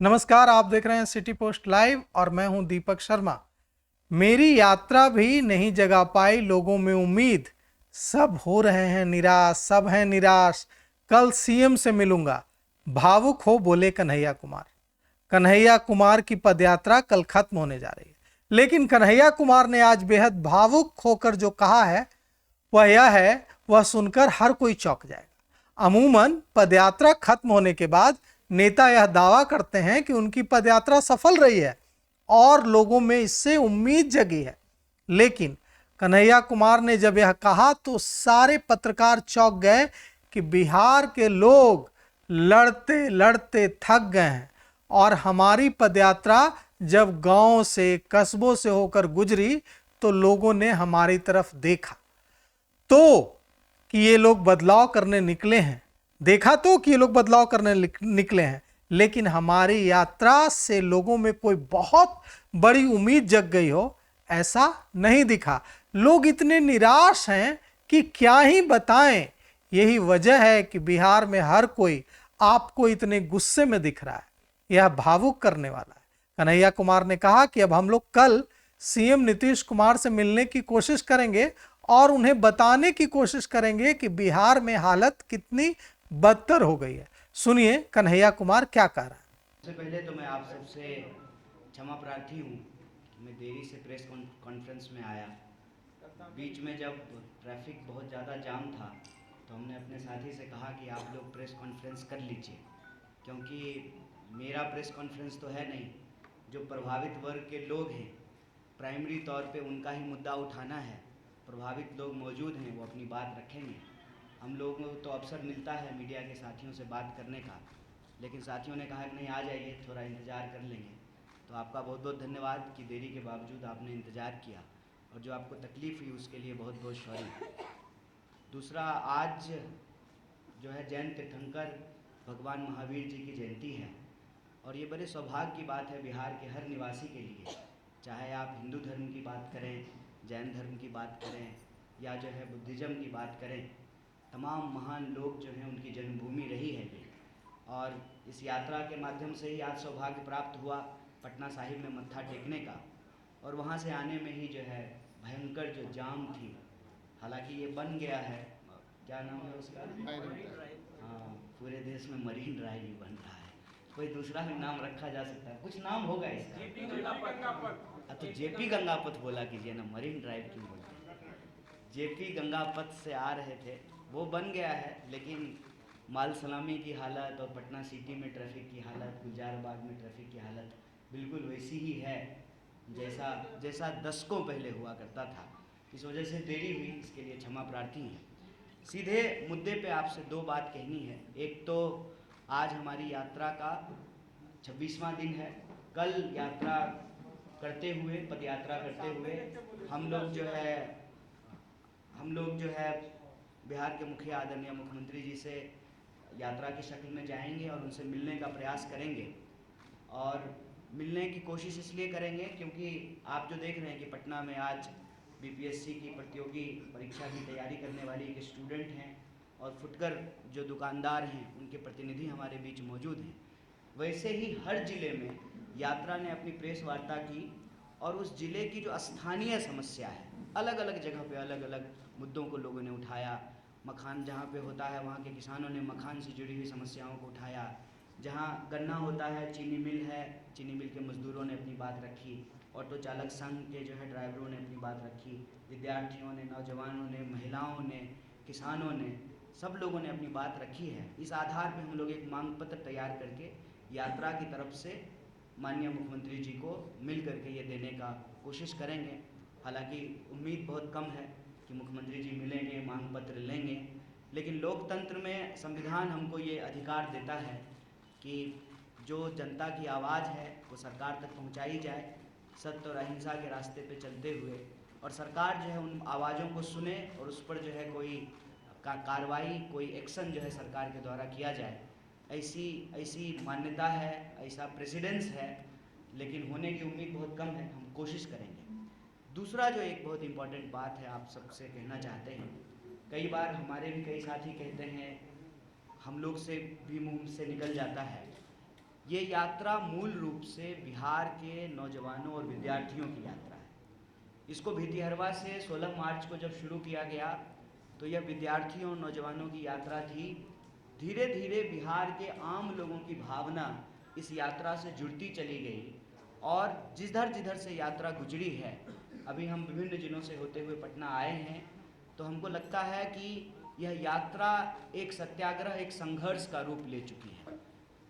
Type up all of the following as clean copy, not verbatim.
नमस्कार, आप देख रहे हैं सिटी पोस्ट लाइव और मैं हूं दीपक शर्मा। मेरी यात्रा भी नहीं जगा पाई लोगों में उम्मीद, सब हो रहे हैं निराश, सब हैं निराश, कल सीएम से मिलूंगा, भावुक हो बोले कन्हैया कुमार। कन्हैया कुमार की पदयात्रा कल खत्म होने जा रही है, लेकिन कन्हैया कुमार ने आज बेहद भावुक होकर जो कहा है वह यह है, वह सुनकर हर कोई चौंक जाएगा। अमूमन पदयात्रा खत्म होने के बाद नेता यह दावा करते हैं कि उनकी पदयात्रा सफल रही है और लोगों में इससे उम्मीद जगी है, लेकिन कन्हैया कुमार ने जब यह कहा तो सारे पत्रकार चौंक गए कि बिहार के लोग लड़ते लड़ते थक गए हैं और हमारी पदयात्रा जब गांव से कस्बों से होकर गुजरी तो लोगों ने हमारी तरफ देखा तो कि ये लोग बदलाव करने निकले हैं, देखा तो कि ये लोग बदलाव करने निकले हैं, लेकिन हमारी यात्रा से लोगों में कोई बहुत बड़ी उम्मीद जग गई हो ऐसा नहीं दिखा। लोग इतने निराश हैं कि क्या ही बताएं। यही वजह है कि बिहार में हर कोई आपको इतने गुस्से में दिख रहा है। यह भावुक करने वाला है। कन्हैया कुमार ने कहा कि अब हम लोग कल सीएम नीतीश कुमार से मिलने की कोशिश करेंगे और उन्हें बताने की कोशिश करेंगे कि बिहार में हालत कितनी बदतर हो गई है। सुनिए कन्हैया कुमार क्या कह रहा है। सबसे पहले तो मैं आप सबसे क्षमा प्रार्थी हूँ कि मैं देरी से प्रेस कॉन्फ्रेंस में आया। बीच में जब ट्रैफिक बहुत ज़्यादा जाम था तो हमने अपने साथी से कहा कि आप लोग प्रेस कॉन्फ्रेंस कर लीजिए, क्योंकि मेरा प्रेस कॉन्फ्रेंस तो है नहीं। जो प्रभावित वर्ग के लोग हैं, प्राइमरी तौर पे उनका ही मुद्दा उठाना है। प्रभावित लोग मौजूद हैं, वो अपनी बात रखेंगे। हम लोगों को तो अवसर मिलता है मीडिया के साथियों से बात करने का, लेकिन साथियों ने कहा कि नहीं, आ जाइए, थोड़ा इंतज़ार कर लेंगे। तो आपका बहुत बहुत धन्यवाद कि देरी के बावजूद आपने इंतज़ार किया, और जो आपको तकलीफ़ हुई उसके लिए बहुत बहुत सॉरी। दूसरा, आज जो है जैन तीर्थंकर भगवान महावीर जी की जयंती है, और ये बड़े सौभाग्य की बात है बिहार के हर निवासी के लिए। चाहे आप हिंदू धर्म की बात करें, जैन धर्म की बात करें, या जो है बुद्धिज़्म की बात करें, तमाम महान लोग जो हैं उनकी जन्मभूमि रही है ये। और इस यात्रा के माध्यम से ही आज सौभाग्य प्राप्त हुआ पटना साहिब में मत्था टेकने का, और वहाँ से आने में ही जो है भयंकर जो जाम थी। हालांकि ये बन गया है, क्या नाम है उसका, हाँ, पूरे देश में मरीन ड्राइव ही बन रहा है। कोई दूसरा भी नाम रखा जा सकता है, कुछ नाम होगा इसका। तो जेपी गंगापथ बोला कीजिए ना, मरीन ड्राइव क्यों बोलते हैं। जेपी गंगापथ से आ रहे थे, वो बन गया है, लेकिन माल सलामी की हालत और पटना सिटी में ट्रैफिक की हालत, गुलजार बाग में ट्रैफिक की हालत बिल्कुल वैसी ही है जैसा जैसा दशकों पहले हुआ करता था। इस वजह से देरी हुई, इसके लिए क्षमा प्रार्थी हैं। सीधे मुद्दे पे आपसे दो बात कहनी है। एक तो आज हमारी यात्रा का 26वां दिन है। कल यात्रा करते हुए, पद यात्रा करते हुए हम लोग जो है बिहार के मुखिया आदरणीय मुख्यमंत्री जी से यात्रा की शक्ल में जाएंगे और उनसे मिलने का प्रयास करेंगे। और मिलने की कोशिश इसलिए करेंगे क्योंकि आप जो देख रहे हैं कि पटना में आज बीपीएससी की प्रतियोगी परीक्षा की तैयारी करने वाली एक स्टूडेंट हैं, और फुटकर जो दुकानदार हैं उनके प्रतिनिधि हमारे बीच मौजूद हैं। वैसे ही हर ज़िले में यात्रा ने अपनी प्रेस वार्ता की, और उस ज़िले की जो स्थानीय समस्या है, अलग अलग जगह पे अलग अलग मुद्दों को लोगों ने उठाया। मखान जहाँ पे होता है वहाँ के किसानों ने मखान से जुड़ी हुई समस्याओं को उठाया। जहाँ गन्ना होता है, चीनी मिल है, चीनी मिल के मज़दूरों ने अपनी बात रखी। ऑटो चालक संघ के जो है ड्राइवरों ने अपनी बात रखी। विद्यार्थियों ने, नौजवानों ने, महिलाओं ने, किसानों ने, सब लोगों ने अपनी बात रखी है। इस आधार पर हम लोग एक मांग पत्र तैयार करके यात्रा की तरफ से माननीय मुख्यमंत्री जी को मिल करके ये देने का कोशिश करेंगे। हालांकि उम्मीद बहुत कम है कि मुख्यमंत्री जी मिलेंगे, मांग पत्र लेंगे, लेकिन लोकतंत्र में संविधान हमको ये अधिकार देता है कि जो जनता की आवाज़ है वो सरकार तक पहुंचाई जाए, सत्य और अहिंसा के रास्ते पे चलते हुए, और सरकार जो है उन आवाज़ों को सुने और उस पर जो है कोई कार्रवाई, कोई एक्शन जो है सरकार के द्वारा किया जाए। ऐसी ऐसी मान्यता है, ऐसा प्रेसिडेंस है, लेकिन होने की उम्मीद बहुत कम है। हम कोशिश करेंगे। दूसरा जो एक बहुत इम्पॉर्टेंट बात है आप सबसे कहना चाहते हैं, कई बार हमारे भी कई साथी कहते हैं, हम लोग से भी मुंह से निकल जाता है, ये यात्रा मूल रूप से बिहार के नौजवानों और विद्यार्थियों की यात्रा है। इसको भितिहरवा से 16 मार्च को जब शुरू किया गया तो यह विद्यार्थियों और नौजवानों की यात्रा थी। धीरे धीरे बिहार के आम लोगों की भावना इस यात्रा से जुड़ती चली गई और जिधर से यात्रा गुजरी है, अभी हम विभिन्न जिलों से होते हुए पटना आए हैं, तो हमको लगता है कि यह यात्रा एक सत्याग्रह, एक संघर्ष का रूप ले चुकी है।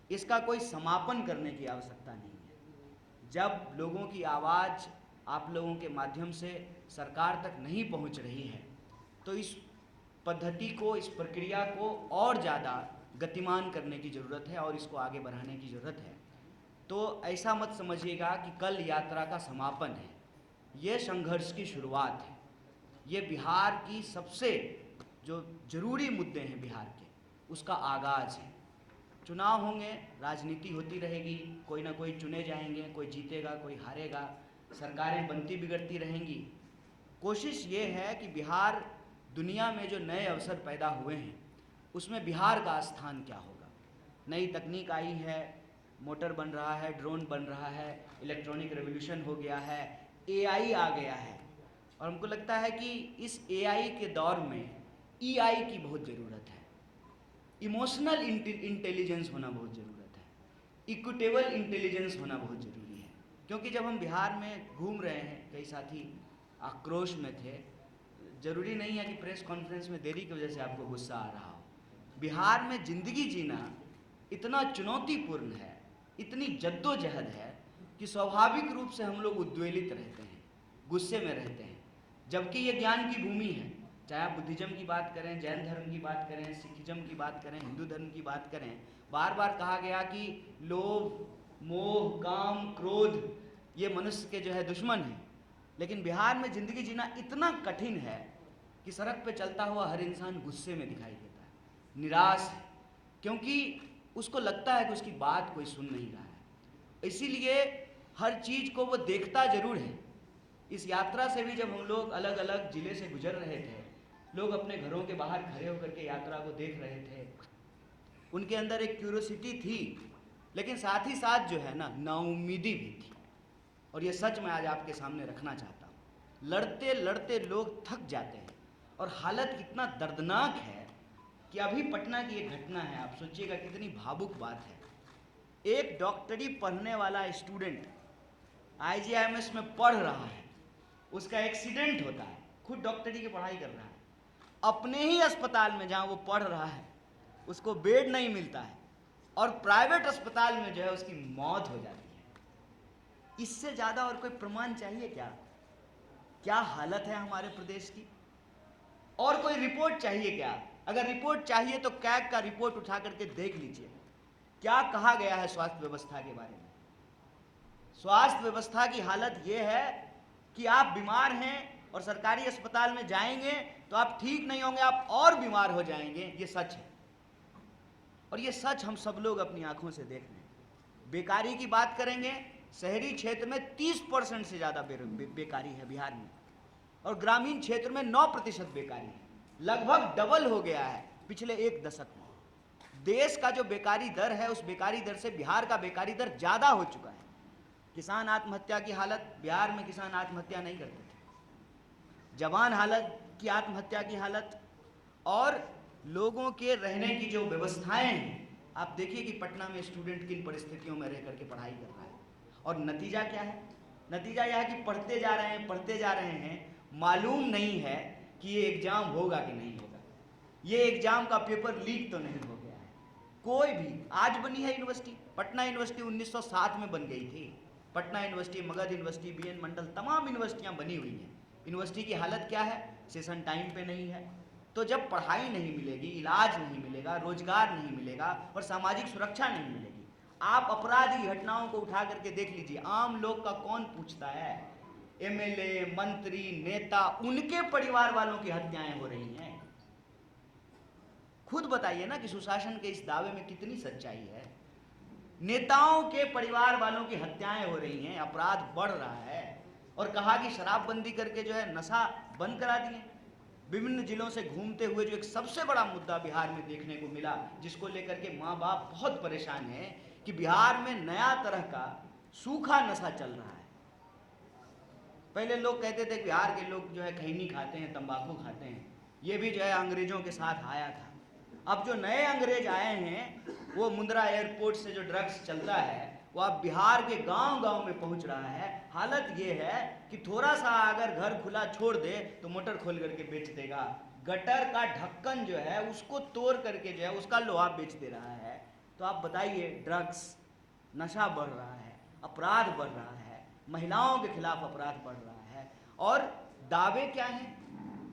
इसका कोई समापन करने की आवश्यकता नहीं है। जब लोगों की आवाज़ आप लोगों के माध्यम से सरकार तक नहीं पहुंच रही है, तो इस पद्धति को, इस प्रक्रिया को और ज़्यादा गतिमान करने की ज़रूरत है और इसको आगे बढ़ाने की ज़रूरत है। तो ऐसा मत समझिएगा कि कल यात्रा का समापन है, ये संघर्ष की शुरुआत है। ये बिहार की सबसे जो जरूरी मुद्दे हैं बिहार के, उसका आगाज़ है। चुनाव होंगे, राजनीति होती रहेगी, कोई ना कोई चुने जाएंगे, कोई जीतेगा, कोई हारेगा, सरकारें बनती बिगड़ती रहेंगी। कोशिश ये है कि बिहार दुनिया में जो नए अवसर पैदा हुए हैं उसमें बिहार का स्थान क्या होगा। नई तकनीक आई है, मोटर बन रहा है, ड्रोन बन रहा है, इलेक्ट्रॉनिक रेवोल्यूशन हो गया है, एआई आ गया है, और हमको लगता है कि इस एआई के दौर में ईआई की बहुत ज़रूरत है। इमोशनल इंटेलिजेंस होना बहुत ज़रूरत है, इक्विटेबल इंटेलिजेंस होना बहुत ज़रूरी है। क्योंकि जब हम बिहार में घूम रहे हैं, कई साथी आक्रोश में थे, ज़रूरी नहीं है कि प्रेस कॉन्फ्रेंस में देरी की वजह से आपको गुस्सा आ रहा हो। बिहार में ज़िंदगी जीना इतना चुनौतीपूर्ण है, इतनी जद्दोजहद है कि स्वाभाविक रूप से हम लोग उद्वेलित रहते हैं, गुस्से में रहते हैं, जबकि ये ज्ञान की भूमि है। चाहे आप बुद्धिज़्म की बात करें, जैन धर्म की बात करें, सिखिज़्म की बात करें, हिंदू धर्म की बात करें, बार बार कहा गया कि लोभ, मोह, काम, क्रोध ये मनुष्य के जो है दुश्मन हैं। लेकिन बिहार में ज़िंदगी जीना इतना कठिन है कि सड़क पे चलता हुआ हर इंसान गुस्से में दिखाई देता है, निराश है, क्योंकि उसको लगता है कि उसकी बात कोई सुन नहीं रहा है। इसीलिए हर चीज़ को वो देखता जरूर है। इस यात्रा से भी जब हम लोग अलग अलग ज़िले से गुजर रहे थे, लोग अपने घरों के बाहर खड़े होकर के यात्रा को देख रहे थे। उनके अंदर एक क्यूरोसिटी थी, लेकिन साथ ही साथ जो है नाउम्मीदी भी थी। और ये सच मैं आज आपके सामने रखना चाहता हूँ। लड़ते लड़ते लोग थक जाते हैं और हालत इतना दर्दनाक है कि अभी पटना की एक घटना है, आप सोचिएगा कितनी भावुक बात है। एक डॉक्टरी पढ़ने वाला स्टूडेंट IGIMS में पढ़ रहा है, उसका एक्सीडेंट होता है, खुद डॉक्टरी की पढ़ाई कर रहा है, अपने ही अस्पताल में जहाँ वो पढ़ रहा है उसको बेड नहीं मिलता है, और प्राइवेट अस्पताल में जो है उसकी मौत हो जाती है। इससे ज़्यादा और कोई प्रमाण चाहिए क्या? क्या हालत है हमारे प्रदेश की? और कोई रिपोर्ट चाहिए क्या? अगर रिपोर्ट चाहिए तो कैग का रिपोर्ट उठा करके देख लीजिए, क्या कहा गया है स्वास्थ्य व्यवस्था के बारे में। स्वास्थ्य व्यवस्था की हालत ये है कि आप बीमार हैं और सरकारी अस्पताल में जाएंगे तो आप ठीक नहीं होंगे, आप और बीमार हो जाएंगे। ये सच है, और ये सच हम सब लोग अपनी आंखों से देख रहे हैं। बेकारी की बात करेंगे, शहरी क्षेत्र में 30% से ज़्यादा बेकारी है बिहार में, और ग्रामीण क्षेत्र में 9% बेकारी है। लगभग डबल हो गया है पिछले एक दशक में। देश का जो बेकारी दर है, उस बेकारी दर से बिहार का बेकारी दर ज़्यादा हो चुका है। किसान आत्महत्या की हालत, बिहार में किसान आत्महत्या नहीं करते थे। जवान हालत की आत्महत्या की हालत, और लोगों के रहने की जो व्यवस्थाएं हैं, आप देखिए कि पटना में स्टूडेंट किन परिस्थितियों में रह करके पढ़ाई कर रहा है, और नतीजा क्या है? नतीजा यह है कि पढ़ते जा रहे हैं, मालूम नहीं है कि ये एग्ज़ाम होगा कि नहीं होगा, ये एग्ज़ाम का पेपर लीक तो नहीं हो गया है। कोई भी, आज बनी है यूनिवर्सिटी, पटना यूनिवर्सिटी 1907 में बन गई थी। Patna university, Magadh university, BN मंडल, तमाम यूनिवर्सिटियाँ बनी हुई हैं। यूनिवर्सिटी की हालत क्या है? सेशन टाइम पे नहीं है। तो जब पढ़ाई नहीं मिलेगी, इलाज नहीं मिलेगा, रोजगार नहीं मिलेगा और सामाजिक सुरक्षा नहीं मिलेगी, आप अपराध की घटनाओं को उठा करके देख लीजिए, आम लोग का कौन पूछता है? MLA, मंत्री, नेता, उनके परिवार वालों की हत्याएं हो रही हैं। खुद बताइए ना कि सुशासन के इस दावे में कितनी सच्चाई है। नेताओं के परिवार वालों की हत्याएं हो रही हैं, अपराध बढ़ रहा है, और कहा कि शराबबंदी करके जो है नशा बंद करा दिए। विभिन्न जिलों से घूमते हुए जो एक सबसे बड़ा मुद्दा बिहार में देखने को मिला, जिसको लेकर के माँ बाप बहुत परेशान हैं कि बिहार में नया तरह का सूखा नशा चल रहा है। पहले लोग कहते थे बिहार के लोग जो है खैनी खाते हैं, तंबाकू खाते हैं, ये भी जो है अंग्रेजों के साथ आया था। अब जो नए अंग्रेज आए हैं, वो मुंद्रा एयरपोर्ट से जो ड्रग्स चलता है वो अब बिहार के गांव-गांव में पहुंच रहा है। हालत ये है कि थोड़ा सा अगर घर खुला छोड़ दे तो मोटर खोल करके बेच देगा। गटर का ढक्कन जो है उसको तोड़ करके जो है उसका लोहा बेच दे रहा है। तो आप बताइए, ड्रग्स, नशा बढ़ रहा है, अपराध बढ़ रहा है, महिलाओं के खिलाफ अपराध बढ़ रहा है। और दावे क्या हैं?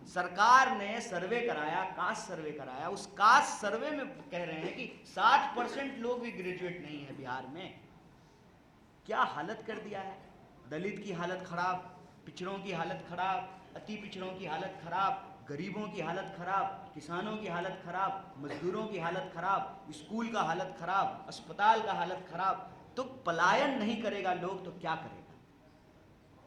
सरकार ने सर्वे कराया, कास्ट सर्वे कराया, उस कास्ट सर्वे में कह रहे हैं कि 60% लोग भी ग्रेजुएट नहीं है बिहार में। क्या हालत कर दिया है। दलित की हालत खराब, पिछड़ों की हालत खराब, अति पिछड़ों की हालत खराब, गरीबों की हालत खराब, किसानों की हालत खराब, मजदूरों की हालत खराब, स्कूल का हालत खराब, अस्पताल का हालत खराब। तो पलायन नहीं करेगा लोग तो क्या करेगा?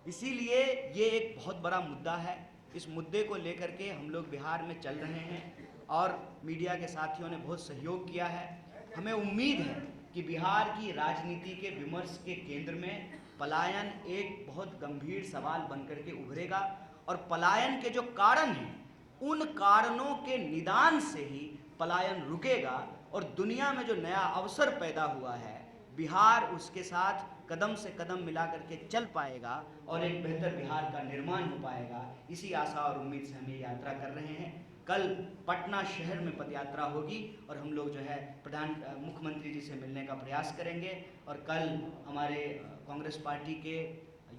इसीलिए ये एक बहुत बड़ा मुद्दा है। इस मुद्दे को लेकर के हम लोग बिहार में चल रहे हैं और मीडिया के साथियों ने बहुत सहयोग किया है। हमें उम्मीद है कि बिहार की राजनीति के विमर्श के केंद्र में पलायन एक बहुत गंभीर सवाल बनकर के उभरेगा और पलायन के जो कारण हैं उन कारणों के निदान से ही पलायन रुकेगा और दुनिया में जो नया अवसर पैदा हुआ है बिहार उसके साथ कदम से कदम मिला करके चल पाएगा और एक बेहतर बिहार का निर्माण हो पाएगा। इसी आशा और उम्मीद से हम ये यात्रा कर रहे हैं। कल पटना शहर में पदयात्रा होगी और हम लोग जो है मुख्यमंत्री जी से मिलने का प्रयास करेंगे। और कल हमारे कांग्रेस पार्टी के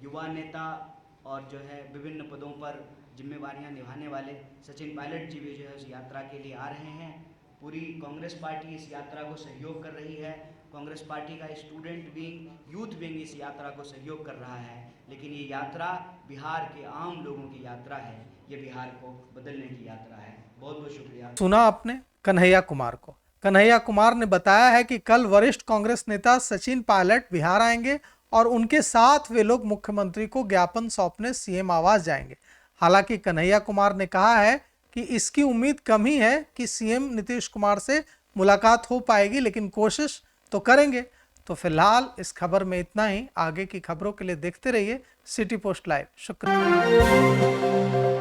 युवा नेता और जो है विभिन्न पदों पर जिम्मेवारियां निभाने वाले सचिन पायलट जी भी जो है उस यात्रा के लिए आ रहे हैं। पूरी कांग्रेस पार्टी इस यात्रा को सहयोग कर रही है। कांग्रेस पार्टी का स्टूडेंट विंग, यूथ विंग इस यात्रा को सहयोग कर रहा है। लेकिन ये यात्रा बिहार के आम लोगों की यात्रा है, ये बिहार को बदलने की यात्रा है। बहुत बहुत शुक्रिया। सुना आपने कन्हैया कुमार को। कन्हैया कुमार ने बताया है कि कल वरिष्ठ कांग्रेस नेता सचिन पायलट बिहार आएंगे और उनके साथ वे लोग मुख्यमंत्री को ज्ञापन सौंपने सीएम आवास जाएंगे। हालांकि कन्हैया कुमार ने कहा है कि इसकी उम्मीद कम ही है कि सीएम नीतीश कुमार से मुलाकात हो पाएगी, लेकिन कोशिश तो करेंगे। तो फिलहाल इस खबर में इतना ही। आगे की खबरों के लिए देखते रहिए सिटी पोस्ट लाइव। शुक्रिया।